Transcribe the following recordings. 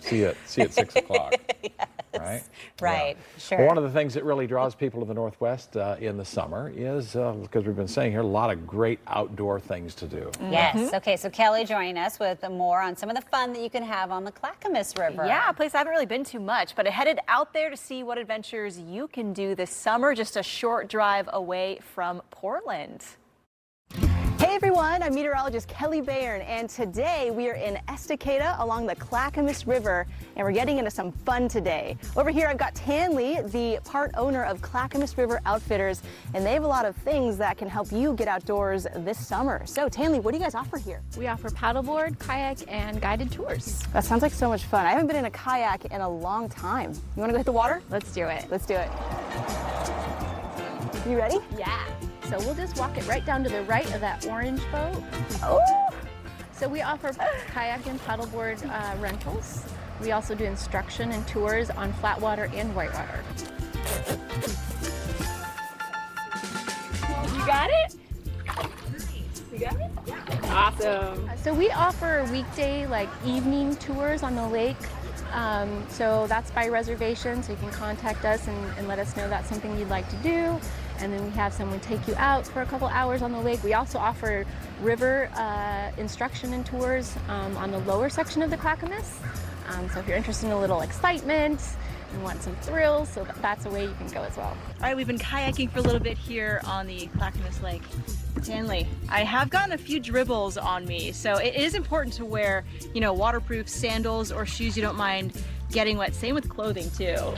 See you at 6 o'clock. Yes. Right? Right, Yeah. sure. Well, one of the things that really draws people to the Northwest in the summer is, because we've been saying here, a lot of great outdoor things to do. Yes. Okay, so Kelly joining us with more on some of the fun that you can have on the Clackamas River. Yeah, a place I haven't really been to much, but I headed out there to see what adventures you can do this summer, just a short drive away from Portland. Hey everyone, I'm meteorologist Kelly Bayern, and today we are in Estacada along the Clackamas River, and we're getting into some fun today. Over here I've got Tanley, the part owner of Clackamas River Outfitters, and they have a lot of things that can help you get outdoors this summer. So Tanley, what do you guys offer here? We offer paddleboard, kayak, and guided tours. That sounds like so much fun. I haven't been in a kayak in a long time. You want to go hit the water? Let's do it. Let's do it. You ready? Yeah. So we'll just walk it right down to the right of that orange boat. Oh! So we offer kayak and paddleboard rentals. We also do instruction and tours on flat water and whitewater. You got it? You got it? Yeah. Awesome. So we offer weekday, like evening tours on the lake. So that's by reservation, so you can contact us and let us know that's something you'd like to do. And then we have someone take you out for a couple hours on the lake. We also offer river instruction and tours on the lower section of the Clackamas. So if you're interested in a little excitement and want some thrills, so that's a way you can go as well. All right, we've been kayaking for a little bit here on the Clackamas Lake. Tanley, I have gotten a few dribbles on me, so it is important to wear, you know, waterproof sandals or shoes you don't mind getting wet. Same with clothing too.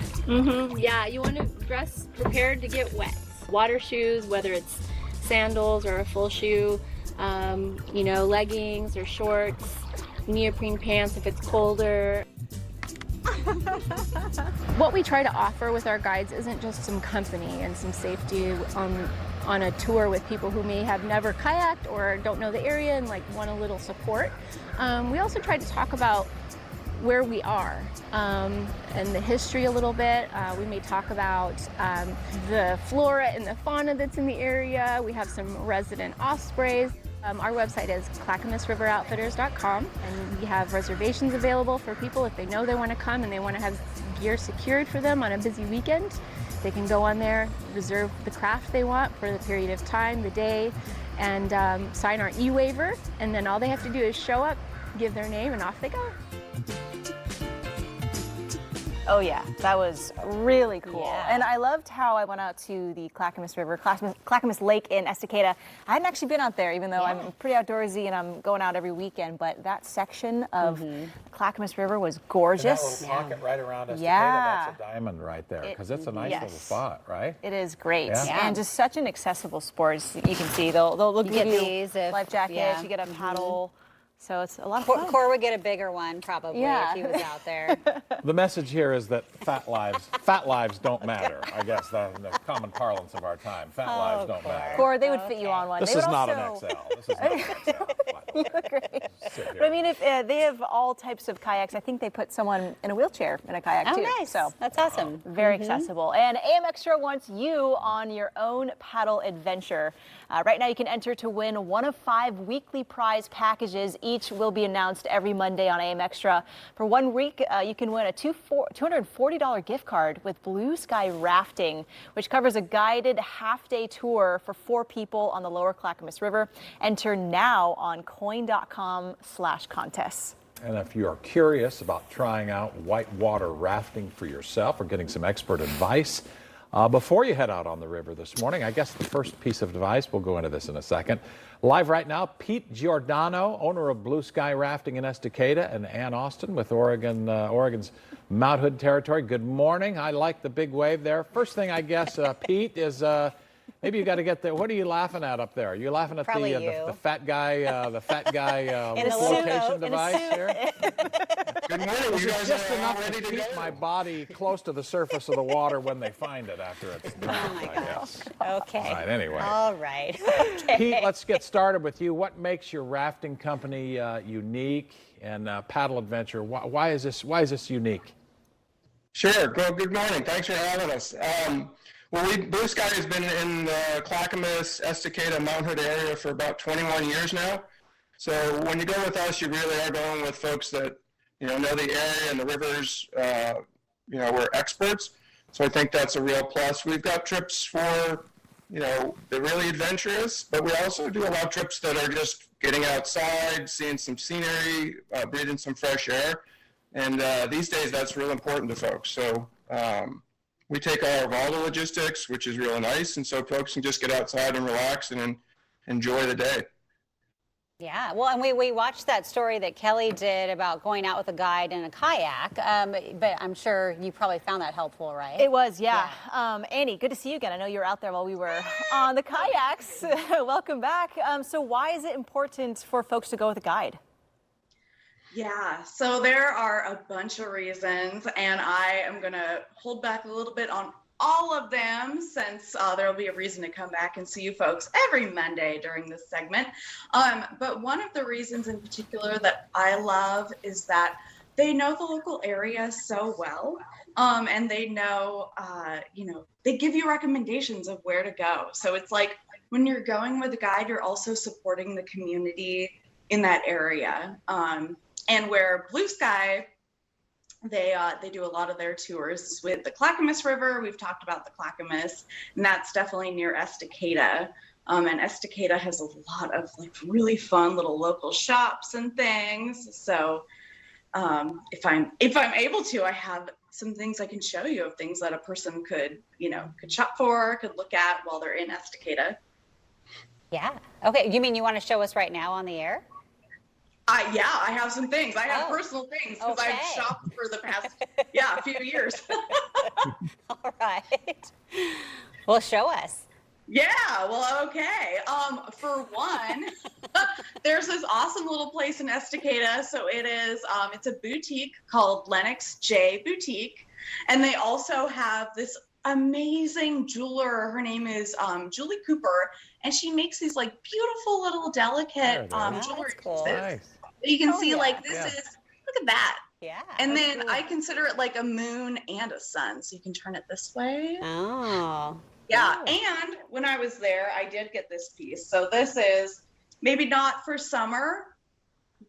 Yeah, you want to dress prepared to get wet. Water shoes, whether it's sandals or a full shoe, you know, leggings or shorts, neoprene pants if it's colder. What we try to offer with our guides isn't just some company and some safety on a tour with people who may have never kayaked or don't know the area and like want a little support. We also try to talk about where we are and the history a little bit. We may talk about the flora and the fauna that's in the area. We have some resident ospreys. Our website is clackamasriveroutfitters.com, and we have reservations available for people if they know they want to come and they want to have gear secured for them on a busy weekend. They can go on there, reserve the craft they want for the period of time, the day, and sign our e-waiver, and then all they have to do is show up, give their name, and off they go. Oh yeah, that was really cool. Yeah. And I loved how I went out to the Clackamas River, Clackamas Lake in Estacada. I hadn't actually been out there, even though I'm pretty outdoorsy and I'm going out every weekend, but that section of Clackamas River was gorgeous. And that little pocket right around Estacada, Yeah. that's a diamond right there, because it's a nice little spot, right? It is great. Yeah. And just such an accessible sport. As you can see, they'll give get you these if- life jackets, yeah. you get a paddle. So it's a lot of fun. Cor would get a bigger one probably Yeah. if he was out there. The message here is that fat lives don't matter. I guess that's the common parlance of our time. Fat lives don't matter. Or they would fit you on one. This They is would not an also- XL. This is not an XL. You look great. Sit But I here. mean, if they have all types of kayaks, I think they put someone in a wheelchair in a kayak Oh, too. nice. So That's awesome. very accessible. And AM Extra wants you on your own paddle adventure. Right now you can enter to win one of 5 weekly prize packages. Each will be announced every Monday on AM Extra. For 1 week, you can win a $240 gift card with Blue Sky Rafting, which covers a guided half-day tour for 4 people on the lower Clackamas River. Enter now on coin.com/contests. And if you're curious about trying out whitewater rafting for yourself or getting some expert advice, before you head out on the river this morning, I guess the first piece of advice, we'll go into this in a second. Live right now, Pete Giordano, owner of Blue Sky Rafting in Estacada, and Ann Austin with Oregon's Mount Hood territory. Good morning. I like the big wave there. First thing, I guess, Pete, is maybe you got to get the. What are you laughing at up there? Are you laughing at Probably the fat guy, In a flotation suit. device here? Good morning. This You is guys just are all enough ready to to keep go? my body close to the surface of the water when they find it after it's drowned, Oh my I gosh. guess. Okay. All right, anyway. All right. Okay. Pete, let's get started with you. What makes your rafting company unique and paddle adventure? Why is this unique? Sure. Well, good morning. Thanks for having us. Well, Blue Sky has been in the Clackamas, Estacada, Mount Hood area for about 21 years now. So when you go with us, you really are going with folks that know the area and the rivers. We're experts. So I think that's a real plus. We've got trips for, the really adventurous, but we also do a lot of trips that are just getting outside, seeing some scenery, breathing some fresh air. And these days, that's real important to folks. So we take care of all the logistics, which is really nice. And so folks can just get outside and relax and enjoy the day. Yeah, well, and we watched that story that Kelly did about going out with a guide in a kayak, but I'm sure you probably found that helpful, right? It was, yeah. Annie, good to see you again. I know you were out there while we were on the kayaks. Welcome back. So why is it important for folks to go with a guide? Yeah, so there are a bunch of reasons, and I am going to hold back a little bit on all of them since there will be a reason to come back and see you folks every Monday during this segment. But one of the reasons in particular that I love is that they know the local area so well, and they know, they give you recommendations of where to go. So it's like when you're going with a guide, you're also supporting the community in that area. And where Blue Sky, they do a lot of their tours with the Clackamas River. We've talked about the Clackamas, and that's definitely near Estacada. And Estacada has a lot of really fun little local shops and things. So if I'm able to, I have some things I can show you of things that a person could shop for, could look at while they're in Estacada. Yeah. Okay. You mean you want to show us right now on the air? I have some things. I have personal things because okay. I've shopped for the past, few years. All right. Well, show us. Yeah, well, okay. For one, there's this awesome little place in Estacada. So it's a boutique called Lennox J Boutique. And they also have this amazing jeweler. Her name is Julie Cooper. And she makes these beautiful little delicate jewelry cool. pieces. Nice. You can see this is, look at that. Yeah. And then cool. I consider it like a moon and a sun. So you can turn it this way. Oh. Yeah. And when I was there, I did get this piece. So this is maybe not for summer,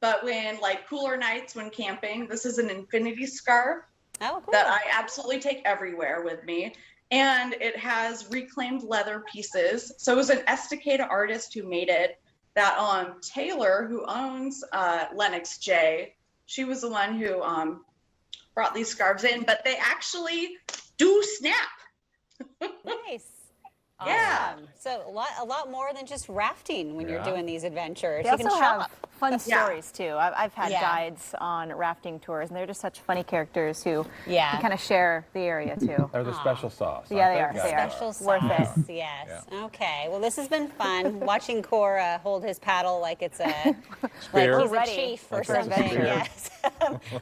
but when cooler nights when camping, this is an infinity scarf cool. that I absolutely take everywhere with me. And it has reclaimed leather pieces. So it was an Estacada artist who made it. That Taylor, who owns Lennox J, she was the one who brought these scarves in, but they actually do snap. Nice. Yeah. Awesome. So a lot more than just rafting when you're doing these adventures. They You can also shop. have fun stories too. I've had guides on rafting tours, and they're just such funny characters who can kind of share the area too. They're the special sauce. Yeah, they are. Yeah. They are. Special sauce. Worth it. Yes. Yeah. Okay. Well, this has been fun. Watching Cora hold his paddle like it's a Spear. like he's Ready a chief for or something. adventure. Yes.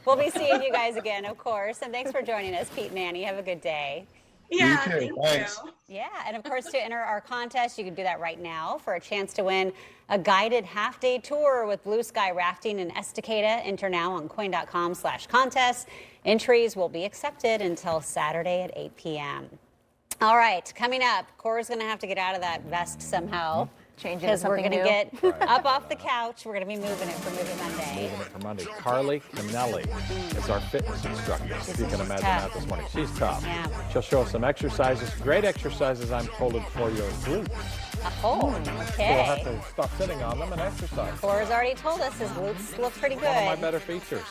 We'll be seeing you guys again, of course. And thanks for joining us, Pete and Annie. Have a good day. Yeah, You too. thank Thanks. you. Yeah, and of course, to enter our contest, you can do that right now for a chance to win a guided half-day tour with Blue Sky Rafting in Estacada. Enter now on coin.com/contest. Entries will be accepted until Saturday at 8 p.m. All right, coming up, Cora's going to have to get out of that vest somehow. Change it to Because we're something going to new. get up off the couch. We're going to be moving it for Movie Monday. Moving it for Monday. Carly Canelli is our fitness instructor. If you can imagine tough. that this morning. She's tough. Yeah. She'll show us some exercises, great exercises, I'm told, for your glutes. Oh, So we'll have okay. to stop sitting on them and exercise. Cora's already told us his glutes look pretty good. One of my better features.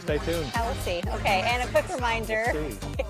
Stay tuned. We'll see. Okay, and a quick reminder. See.